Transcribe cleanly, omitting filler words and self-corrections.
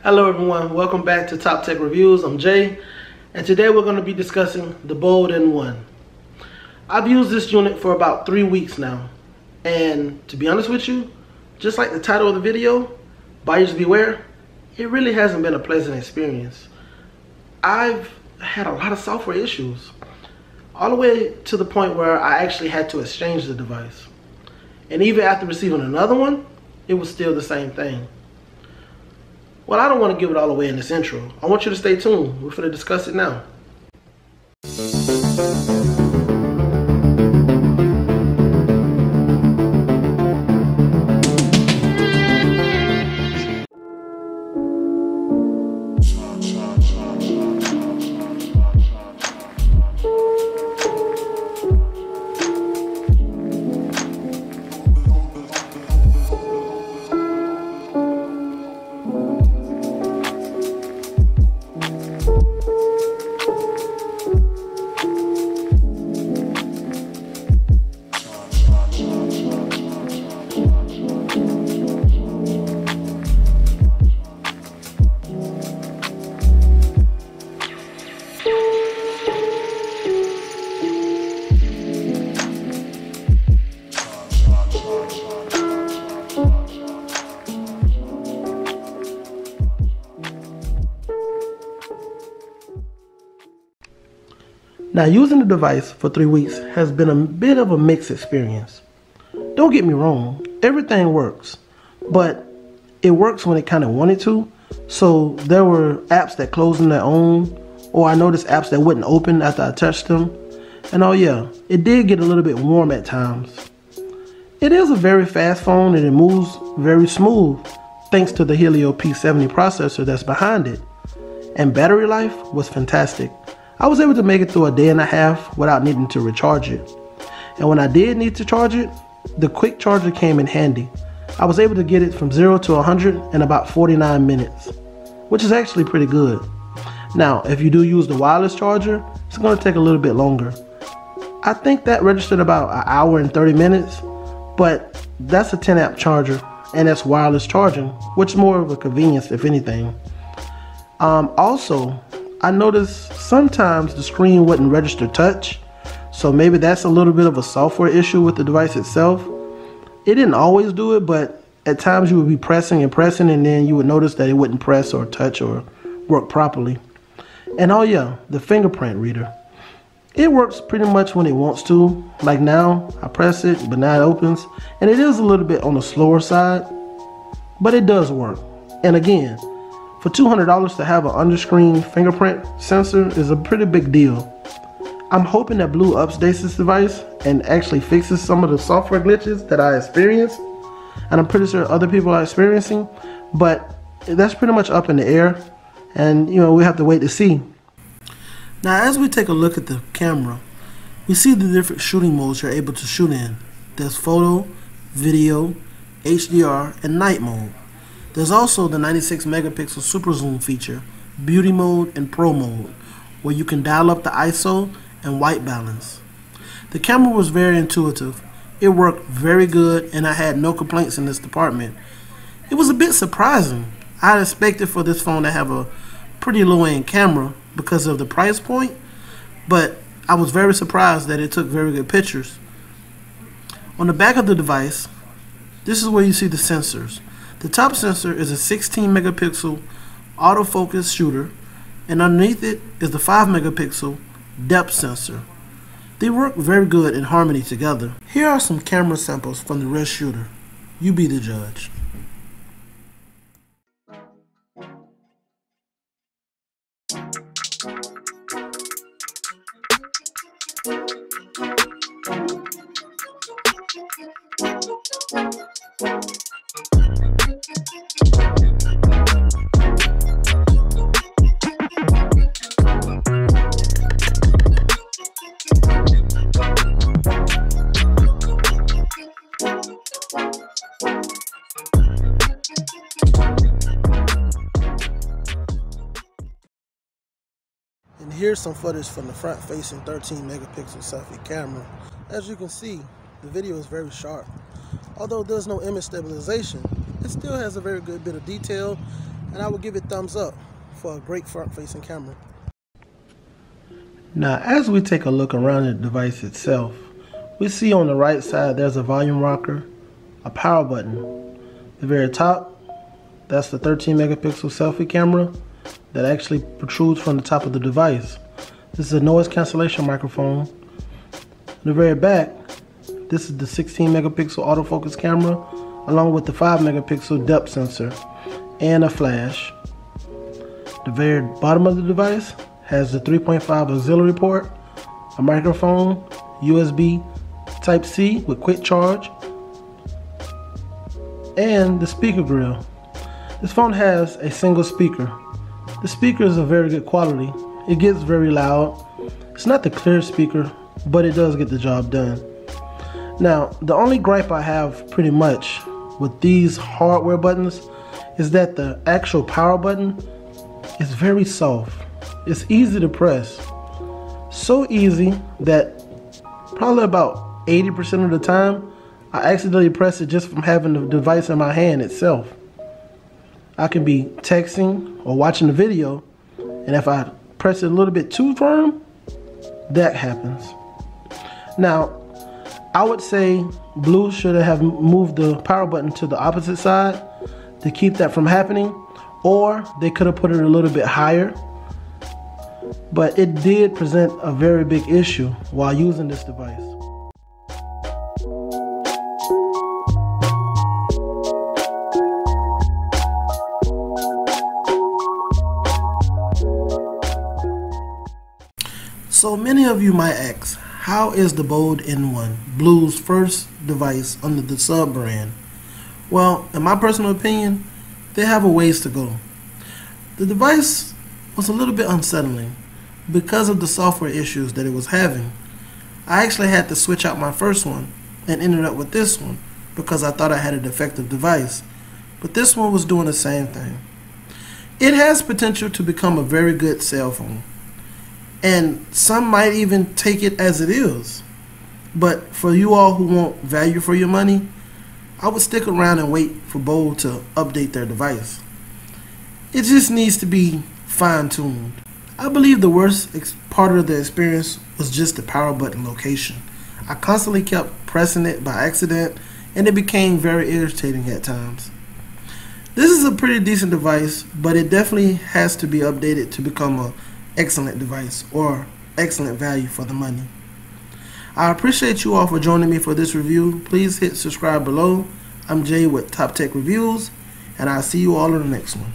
Hello everyone, welcome back to Top Tech Reviews. I'm Jay, and today we're going to be discussing the Bold N1. I've used this unit for about 3 weeks now, and to be honest with you, just like the title of the video, buyers beware, it really hasn't been a pleasant experience. I've had a lot of software issues, all the way to the point where I actually had to exchange the device. And even after receiving another one, it was still the same thing. Well, I don't want to give it all away in this intro. I want you to stay tuned. We're going to discuss it now. Now, using the device for 3 weeks has been a bit of a mixed experience. Don't get me wrong, everything works, but it works when it kind of wanted to. So there were apps that closed on their own, or I noticed apps that wouldn't open after I touched them. And oh yeah, it did get a little bit warm at times. It is a very fast phone and it moves very smooth thanks to the Helio P70 processor that's behind it. And battery life was fantastic. I was able to make it through a day and a half without needing to recharge it. And when I did need to charge it, the quick charger came in handy. I was able to get it from 0 to 100 in about 49 minutes, which is actually pretty good. Now, if you do use the wireless charger, it's going to take a little bit longer. I think that registered about an hour and 30 minutes, but that's a 10 amp charger and that's wireless charging, which is more of a convenience if anything. Also, I noticed sometimes the screen wouldn't register touch, so maybe that's a little bit of a software issue with the device itself. It didn't always do it, but at times you would be pressing and pressing and then you would notice that it wouldn't press or touch or work properly. And oh yeah, the fingerprint reader. It works pretty much when it wants to. Like now, I press it, but now it opens, and it is a little bit on the slower side, but it does work. And again, for $200 to have an under-screen fingerprint sensor is a pretty big deal. I'm hoping that Blue updates this device and actually fixes some of the software glitches that I experienced, and I'm pretty sure other people are experiencing, but that's pretty much up in the air, and we have to wait to see. Now, as we take a look at the camera, we see the different shooting modes you're able to shoot in. There's photo, video, HDR, and night mode. There's also the 96 megapixel super zoom feature, beauty mode, and pro mode, where you can dial up the ISO and white balance. The camera was very intuitive. It worked very good and I had no complaints in this department. It was a bit surprising. I had expected for this phone to have a pretty low-end camera because of the price point, but I was very surprised that it took very good pictures. On the back of the device, this is where you see the sensors. The top sensor is a 16 megapixel autofocus shooter, and underneath it is the 5 megapixel depth sensor. They work very good in harmony together. Here are some camera samples from the rear shooter. You be the judge. And here's some footage from the front-facing 13 megapixel selfie camera. As you can see, the video is very sharp. Although there's no image stabilization, it still has a very good bit of detail and I will give it thumbs up for a great front-facing camera. Now, as we take a look around the device itself, we see on the right side there's a volume rocker, a power button. The very top, that's the 13 megapixel selfie camera that actually protrudes from the top of the device. This is a noise cancellation microphone. In the very back, this is the 16 megapixel autofocus camera along with the 5 megapixel depth sensor and a flash. The very bottom of the device has the 3.5 auxiliary port, a microphone, USB Type-C with quick charge, and the speaker grill. This phone has a single speaker. The speaker is of very good quality. It gets very loud. It's not the clearest speaker, but it does get the job done. Now, the only gripe I have pretty much with these hardware buttons is that the actual power button is very soft. It's easy to press. So easy that probably about 80% of the time I accidentally press it just from having the device in my hand itself. I can be texting or watching a video, and if I press it a little bit too firm, that happens. Now, I would say Blue should have moved the power button to the opposite side to keep that from happening, or they could have put it a little bit higher. But it did present a very big issue while using this device. So many of you might ask, how is the Bold N1 Blue's first device under the sub-brand? Well, in my personal opinion, they have a ways to go. The device was a little bit unsettling because of the software issues that it was having. I actually had to switch out my first one and ended up with this one because I thought I had a defective device. But this one was doing the same thing. It has potential to become a very good cell phone, and some might even take it as it is. But for you all who want value for your money, I would stick around and wait for Bold to update their device. It just needs to be fine-tuned. I believe the worst part of the experience was just the power button location. I constantly kept pressing it by accident, and it became very irritating at times. This is a pretty decent device, but it definitely has to be updated to become an excellent device or excellent value for the money. I appreciate you all for joining me for this review. Please hit subscribe below. I'm Jay with Top Tech Reviews, and I'll see you all in the next one.